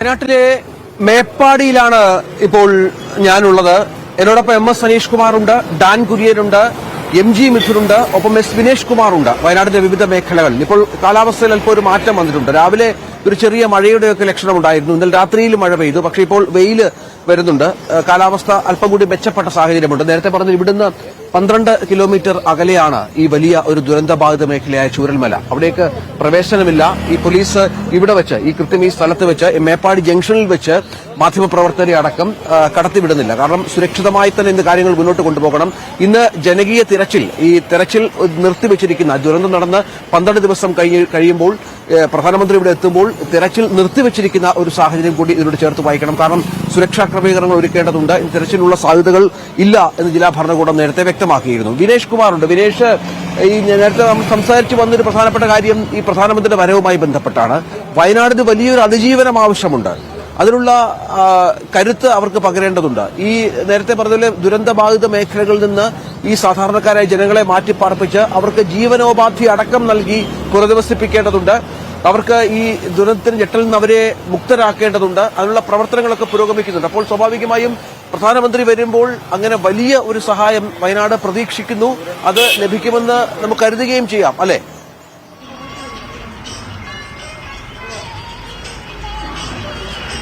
വയനാട്ടിലെ മേപ്പാടിയിലാണ് ഇപ്പോൾ ഞാനുള്ളത്. എന്നോടൊപ്പം MS സനീഷ് കുമാറുണ്ട്, ഡാൻ കുര്യനുണ്ട്, MG മിഥുനുണ്ട്, ഒപ്പം S വിനേഷ് കുമാറുണ്ട്. വയനാടിന്റെ വിവിധ മേഖലകളിൽ ഇപ്പോൾ കാലാവസ്ഥയിൽ അല്പം ഒരു മാറ്റം വന്നിട്ടുണ്ട്. രാവിലെ ഒരു ചെറിയ മഴയുടെയൊക്കെ ലക്ഷണമുണ്ടായിരുന്നു. ഇന്നലെ രാത്രിയിൽ മഴ പെയ്തു, പക്ഷേ ഇപ്പോൾ വെയിൽ വരുന്നുണ്ട്. കാലാവസ്ഥ അല്പം കൂടി മെച്ചപ്പെട്ട സാഹചര്യമുണ്ട്. നേരത്തെ പറഞ്ഞു ഇവിടുന്ന് 12 കിലോമീറ്റർ അകലെയാണ് ഈ വലിയ ഒരു ദുരന്തബാധിത മേഖലയായ ചൂരൽമല. അവിടേക്ക് പ്രവേശനമില്ല. ഈ പോലീസ് ഇവിടെ വെച്ച് കൃത്യം ഈ സ്ഥലത്ത് വെച്ച് മേപ്പാടി ജംഗ്ഷനിൽ വെച്ച് മാധ്യമപ്രവർത്തകരെ അടക്കം കടത്തിവിടുന്നില്ല. കാരണം സുരക്ഷിതമായി തന്നെ ഇന്ന് കാര്യങ്ങൾ മുന്നോട്ട് കൊണ്ടുപോകണം. ഇന്ന് ജനകീയ തെരച്ചിൽ നിർത്തിവെച്ചിരിക്കുന്ന ദുരന്തം നടന്ന് 12 ദിവസം കഴിയുമ്പോൾ പ്രധാനമന്ത്രി ഇവിടെ എത്തുമ്പോൾ തെരച്ചിൽ നിർത്തിവെച്ചിരിക്കുന്ന ഒരു സാഹചര്യം കൂടി ഇതിനോട് ചേർത്ത് വായിക്കണം. കാരണം സുരക്ഷാ ക്രമീകരണങ്ങൾ ഒരുക്കേണ്ടതുണ്ട്. തെരച്ചിലുള്ള സാധ്യതകൾ ഇല്ല എന്ന് ജില്ലാ ഭരണകൂടം നേരത്തെ വ്യക്തമാക്കിയിരുന്നു. വിനേഷ് കുമാറുണ്ട്. വിനേഷ്, ഈ നേരത്തെ നമ്മൾ സംസാരിച്ചു വന്നൊരു പ്രധാനപ്പെട്ട കാര്യം ഈ പ്രധാനമന്ത്രിയുടെ വരവുമായി ബന്ധപ്പെട്ടാണ്. വയനാടിന് വലിയൊരു അതിജീവനം ആവശ്യമുണ്ട്. അതിനുള്ള കരുത്ത് അവർക്ക് പകരേണ്ടതുണ്ട്. ഈ നേരത്തെ പറഞ്ഞ ദുരന്തബാധിത മേഖലകളിൽ നിന്ന് ഈ സാധാരണക്കാരായ ജനങ്ങളെ മാറ്റിപ്പാർപ്പിച്ച് അവർക്ക് ജീവനോപാധി അടക്കം നൽകി പുനരധിവസിപ്പിക്കേണ്ടതുണ്ട്. അവർക്ക് ഈ ദുരന്തത്തിന് ഞെട്ടലിൽ നിന്ന് അവരെ മുക്തരാക്കേണ്ടതുണ്ട്. അതിനുള്ള പ്രവർത്തനങ്ങളൊക്കെ പുരോഗമിക്കുന്നുണ്ട്. അപ്പോൾ സ്വാഭാവികമായും പ്രധാനമന്ത്രി വരുമ്പോൾ അങ്ങനെ വലിയ ഒരു സഹായം വയനാട് പ്രതീക്ഷിക്കുന്നു. അത് ലഭിക്കുമെന്ന് നമുക്ക് കരുതുകയും ചെയ്യാം, അല്ലെ?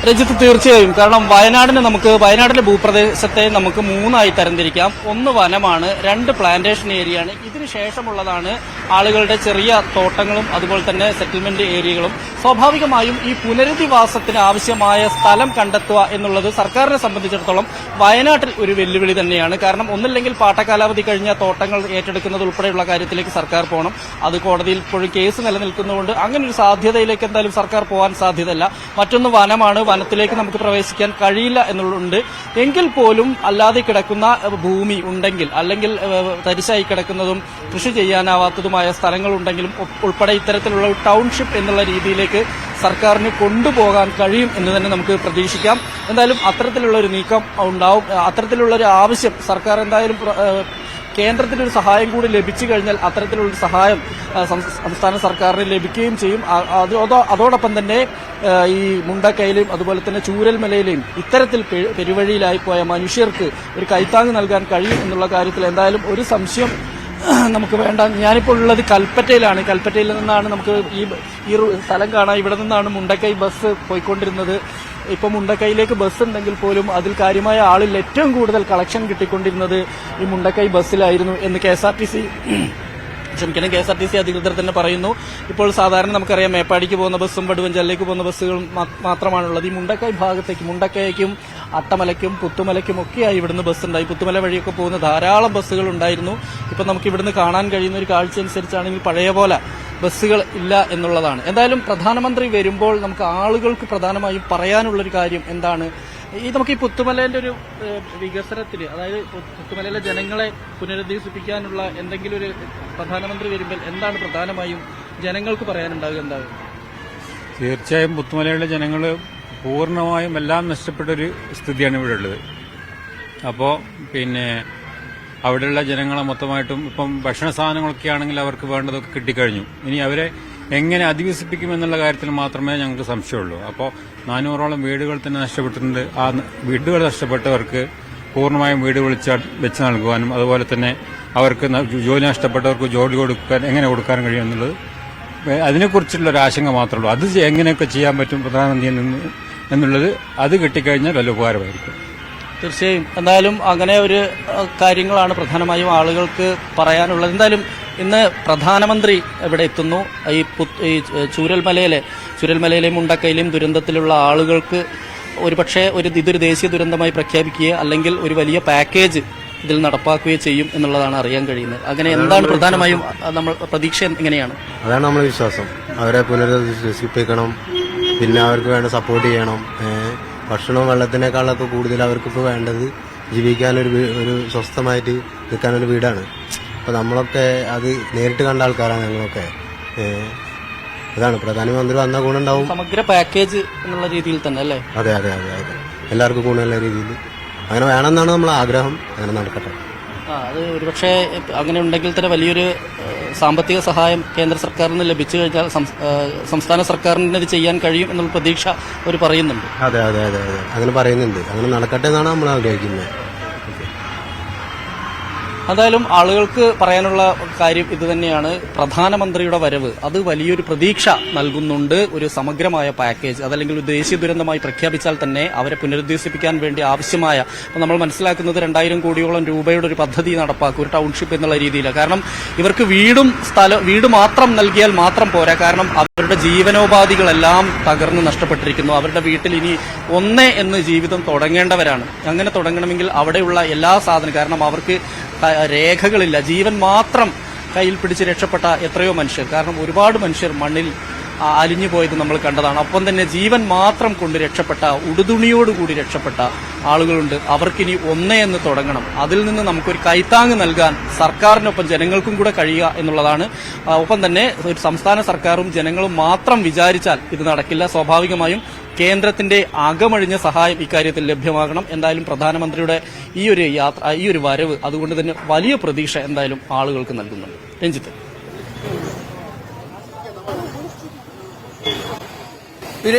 രഞ്ജിത്ത്, തീർച്ചയായും. കാരണം വയനാടിന്റെ ഭൂപ്രദേശത്തെ നമുക്ക് 3ആയി തരംതിരിക്കാം. ഒന്ന് വനമാണ്, 2 പ്ലാന്റേഷൻ ഏരിയയാണ്. ഇതിനുശേഷമുള്ളതാണ് ആളുകളുടെ ചെറിയ തോട്ടങ്ങളും അതുപോലെ തന്നെ സെറ്റിൽമെന്റ് ഏരിയകളും. സ്വാഭാവികമായും ഈ പുനരധിവാസത്തിന് ആവശ്യമായ സ്ഥലം കണ്ടെത്തുക എന്നുള്ളത് സർക്കാരിനെ സംബന്ധിച്ചിടത്തോളം വയനാട്ടിൽ ഒരു വെല്ലുവിളി തന്നെയാണ്. കാരണം ഒന്നില്ലെങ്കിൽ പാട്ടകാലാവധി കഴിഞ്ഞ തോട്ടങ്ങൾ ഏറ്റെടുക്കുന്നത് ഉൾപ്പെടെയുള്ള കാര്യത്തിലേക്ക് സർക്കാർ പോകണം. അത് കോടതിയിൽ ഇപ്പോഴും കേസ് നിലനിൽക്കുന്നതുകൊണ്ട് അങ്ങനെ ഒരു സാധ്യതയിലേക്ക് എന്തായാലും സർക്കാർ പോകാൻ സാധ്യതയില്ല. മറ്റൊന്ന് വനമാണ്. വനത്തിലേക്ക് നമുക്ക് പ്രവേശിക്കാൻ കഴിയില്ല എന്നുള്ളതുണ്ട്. എങ്കിൽ പോലും അല്ലാതെ കിടക്കുന്ന ഭൂമി ഉണ്ടെങ്കിൽ, അല്ലെങ്കിൽ തരിശായി കിടക്കുന്നതും കൃഷി ചെയ്യാനാവാത്തതുമായ സ്ഥലങ്ങൾ ഉണ്ടെങ്കിലും ഉൾപ്പെടെ ഇത്തരത്തിലുള്ള ഒരു ടൗൺഷിപ്പ് എന്നുള്ള രീതിയിലേക്ക് സർക്കാരിന് കൊണ്ടുപോകാൻ കഴിയും എന്ന് തന്നെ നമുക്ക് പ്രതീക്ഷിക്കാം. എന്തായാലും അത്തരത്തിലുള്ള ഒരു നീക്കം ഉണ്ടാവും. അത്തരത്തിലുള്ള ഒരു ആവശ്യം സർക്കാർ എന്തായാലും കേന്ദ്രത്തിന്റെ ഒരു സഹായം കൂടി ലഭിച്ചു കഴിഞ്ഞാൽ അത്തരത്തിലുള്ള സഹായം സംസ്ഥാന സർക്കാരിന് ലഭിക്കുകയും ചെയ്യും. അതോടൊപ്പം തന്നെ ഈ മുണ്ടക്കയിലും അതുപോലെ തന്നെ ചൂരൽമലയിലെയും ഇത്തരത്തിൽ പെരുവഴിയിലായി പോയ മനുഷ്യർക്ക് ഒരു കൈത്താങ് നൽകാൻ കഴിയും എന്നുള്ള കാര്യത്തിൽ എന്തായാലും ഒരു സംശയം നമുക്ക് വേണ്ട. ഞാനിപ്പോൾ ഉള്ളത് കൽപ്പറ്റയിലാണ്. കൽപ്പറ്റയിൽ നിന്നാണ് നമുക്ക് ഈ സ്ഥലം കാണാം. ഇവിടെ നിന്നാണ് മുണ്ടക്കൈ ബസ് പോയിക്കൊണ്ടിരുന്നത്. ഇപ്പം മുണ്ടക്കൈയിലേക്ക് ബസ് ഉണ്ടെങ്കിൽ പോലും അതിൽ കാര്യമായ ആളിൽ ഏറ്റവും കൂടുതൽ കളക്ഷൻ കിട്ടിക്കൊണ്ടിരുന്നത് ഈ മുണ്ടക്കൈ ബസ്സിലായിരുന്നു എന്ന് KSRTC അധികൃതർ തന്നെ പറയുന്നു. ഇപ്പോൾ സാധാരണ നമുക്കറിയാം മേപ്പാടിക്ക് പോകുന്ന ബസ്സും വടുവഞ്ചലിലേക്ക് പോകുന്ന ബസ്സുകളും മാത്രമാണുള്ളത്. ഈ മുണ്ടക്കൈ ഭാഗത്തേക്ക്, മുണ്ടക്കൈക്കും അട്ടമലയ്ക്കും പുത്തുമലയ്ക്കും ഒക്കെയായി ഇവിടുന്ന് ബസ്സുണ്ടായി. പുത്തുമല വഴിയൊക്കെ പോകുന്ന ധാരാളം ബസ്സുകൾ ഉണ്ടായിരുന്നു. ഇപ്പം നമുക്ക് ഇവിടുന്ന് കാണാൻ കഴിയുന്ന ഒരു കാഴ്ച അനുസരിച്ചാണെങ്കിൽ പഴയ പോലെ ബസ്സുകൾ ഇല്ല എന്നുള്ളതാണ്. എന്തായാലും പ്രധാനമന്ത്രി വരുമ്പോൾ നമുക്ക് ആളുകൾക്ക് പ്രധാനമായും പറയാനുള്ളൊരു കാര്യം എന്താണ്? നമുക്ക് ഈ പുത്തുമലേന്റെ ഒരു വികസനത്തിന്, അതായത് പുത്തുമലയിലെ ജനങ്ങളെ പുനരധിവസിപ്പിക്കാനുള്ള എന്തെങ്കിലും ഒരു പ്രധാനമന്ത്രി വരുമ്പോൾ എന്താണ് പ്രധാനമായും ജനങ്ങൾക്ക് പറയാനുണ്ടാവുക? എന്താകും? തീർച്ചയായും പുത്തുമലയിലെ ജനങ്ങൾ പൂർണ്ണമായും എല്ലാം നഷ്ടപ്പെട്ടൊരു സ്ഥിതിയാണ് ഇവിടെ ഉള്ളത്. അപ്പോൾ അവിടെയുള്ള ജനങ്ങളെ മൊത്തമായിട്ടും ഇപ്പം ഭക്ഷണ സാധനങ്ങളൊക്കെ ആണെങ്കിൽ അവർക്ക് വേണ്ടതൊക്കെ കിട്ടിക്കഴിഞ്ഞു. ഇനി അവരെ എങ്ങനെ അധിവസിപ്പിക്കുമെന്നുള്ള കാര്യത്തിൽ മാത്രമേ ഞങ്ങൾക്ക് സംശയമുള്ളൂ. അപ്പോൾ 400ഓളം വീടുകൾ തന്നെ നഷ്ടപ്പെട്ടിട്ടുണ്ട്. ആ വീടുകൾ നഷ്ടപ്പെട്ടവർക്ക് പൂർണ്ണമായും വീട് വെച്ച് നൽകുവാനും അതുപോലെ തന്നെ അവർക്ക് ജോലി നഷ്ടപ്പെട്ടവർക്ക് ജോലി എങ്ങനെ കൊടുക്കാൻ കഴിയുമെന്നുള്ളത് അതിനെക്കുറിച്ചുള്ള ഒരു ആശങ്ക മാത്രമേ ഉള്ളൂ. അത് എങ്ങനെയൊക്കെ ചെയ്യാൻ പറ്റും പ്രധാനമന്ത്രിയിൽ നിന്ന് എന്നുള്ളത് അത് കിട്ടിക്കഴിഞ്ഞാൽ വലിയ ഉപകാരമായിരിക്കും. തീർച്ചയായും. എന്തായാലും അങ്ങനെ ഒരു കാര്യങ്ങളാണ് പ്രധാനമായും ആളുകൾക്ക് പറയാനുള്ളത്. എന്തായാലും ഇന്ന് പ്രധാനമന്ത്രി ഇവിടെ എത്തുന്നു. ഈ ചൂരൽമലയിലെയും മുണ്ടക്കയിലെയും ദുരന്തത്തിലുള്ള ആളുകൾക്ക് ഒരുപക്ഷെ ഇതൊരു ദേശീയ ദുരന്തമായി പ്രഖ്യാപിക്കുകയോ അല്ലെങ്കിൽ ഒരു വലിയ പാക്കേജ് ഇതിൽ നടപ്പാക്കുകയോ ചെയ്യും എന്നുള്ളതാണ് അറിയാൻ കഴിയുന്നത്. അങ്ങനെ എന്താണ് പ്രധാനമായും നമ്മൾ പ്രതീക്ഷ എങ്ങനെയാണ്? അതാണ് നമ്മൾ വിശ്വാസം. അവരെ പുനരധിവസിപ്പിക്കണം, പിന്നെ അവർക്ക് വേണ്ട സപ്പോർട്ട് ചെയ്യണം. ഭക്ഷണവും വെള്ളത്തിനേക്കാളൊക്കെ കൂടുതൽ അവർക്കിപ്പോൾ വേണ്ടത് ജീവിക്കാനൊരു സ്വസ്ഥമായിട്ട് നിൽക്കാനൊരു വീടാണ്. അപ്പോൾ നമ്മളൊക്കെ അത് നേരിട്ട് കണ്ട ആൾക്കാരാണ് ഞങ്ങളൊക്കെ. അതാണ് പ്രധാനമന്ത്രി വന്ന ഗുണമുണ്ടാവും. സമഗ്ര പാക്കേജ് എന്നുള്ള രീതിയിൽ തന്നെ അല്ലേ? അതെ, എല്ലാവർക്കും ഗുണമുള്ള രീതിയിൽ അങ്ങനെ വേണമെന്നാണ് നമ്മളെ ആഗ്രഹം. അങ്ങനെ നടക്കട്ടെ. അത് ഒരുപക്ഷെ അങ്ങനെ ഉണ്ടെങ്കിൽ തന്നെ വലിയൊരു സാമ്പത്തിക സഹായം കേന്ദ്ര സർക്കാരിൽ നിന്ന് ലഭിച്ചു കഴിഞ്ഞാൽ സംസ്ഥാന സർക്കാരിന് ഇത് ചെയ്യാൻ കഴിയും എന്നുള്ള പ്രതീക്ഷ അവർ പറയുന്നുണ്ട്. അതെ അതെ അതെ അതെ അങ്ങനെ പറയുന്നുണ്ട്. അങ്ങനെ നടക്കട്ടെ എന്നാണ് നമ്മൾ ആഗ്രഹിക്കുന്നത്. എന്തായാലും ആളുകൾക്ക് പറയാനുള്ള കാര്യം ഇതുതന്നെയാണ്. പ്രധാനമന്ത്രിയുടെ വരവ് അത് വലിയൊരു പ്രതീക്ഷ നൽകുന്നുണ്ട്. ഒരു സമഗ്രമായ പാക്കേജ് അതല്ലെങ്കിൽ ഒരു ദേശീയ ദുരന്തമായി പ്രഖ്യാപിച്ചാൽ തന്നെ അവരെ പുനരധിവസിപ്പിക്കാൻ വേണ്ടി ആവശ്യമായ, നമ്മൾ മനസ്സിലാക്കുന്നത് 2000 കോടിയോളം രൂപയുടെ ഒരു പദ്ധതി നടപ്പാക്കും, ഒരു ടൗൺഷിപ്പ് എന്നുള്ള രീതിയിൽ. കാരണം ഇവർക്ക് വീട് മാത്രം നൽകിയാൽ മാത്രം പോരാ. കാരണം അവരുടെ ജീവനോപാധികളെല്ലാം തകർന്ന് നഷ്ടപ്പെട്ടിരിക്കുന്നു. അവരുടെ വീട്ടിൽ ഇനി ഒന്നേ എന്ന് ജീവിതം തുടങ്ങേണ്ടവരാണ്. അങ്ങനെ തുടങ്ങണമെങ്കിൽ അവിടെയുള്ള എല്ലാ സാധനം, കാരണം അവർക്ക് രേഖകളില്ല, ജീവൻ മാത്രം കയ്യിൽ പിടിച്ച് രക്ഷപ്പെട്ട എത്രയോ മനുഷ്യർ, കാരണം ഒരുപാട് മനുഷ്യർ മണ്ണിൽ അലിഞ്ഞു പോയത് നമ്മൾ കണ്ടതാണ്. ഒപ്പം തന്നെ ജീവൻ മാത്രം കൊണ്ട് രക്ഷപ്പെട്ട, ഉടുതുണിയോടുകൂടി രക്ഷപ്പെട്ട ആളുകളുണ്ട്. അവർക്കിനി ഒന്നേ എന്ന് തുടങ്ങണം. അതിൽ നിന്ന് നമുക്കൊരു കൈത്താങ് നൽകാൻ സർക്കാരിനൊപ്പം ജനങ്ങൾക്കും കൂടെ കഴിയുക എന്നുള്ളതാണ്. ഒപ്പം തന്നെ ഒരു സംസ്ഥാന സർക്കാരും ജനങ്ങളും മാത്രം വിചാരിച്ചാൽ ഇത് നടക്കില്ല. സ്വാഭാവികമായും കേന്ദ്രത്തിന്റെ അകമഴിഞ്ഞ സഹായം ഇക്കാര്യത്തിൽ ലഭ്യമാകണം. എന്തായാലും പ്രധാനമന്ത്രിയുടെ ഈ ഒരു വരവ് അതുകൊണ്ട് തന്നെ വലിയ പ്രതീക്ഷ എന്തായാലും ആളുകൾക്ക് നൽകുന്നുണ്ട്. രഞ്ജിത്ത്.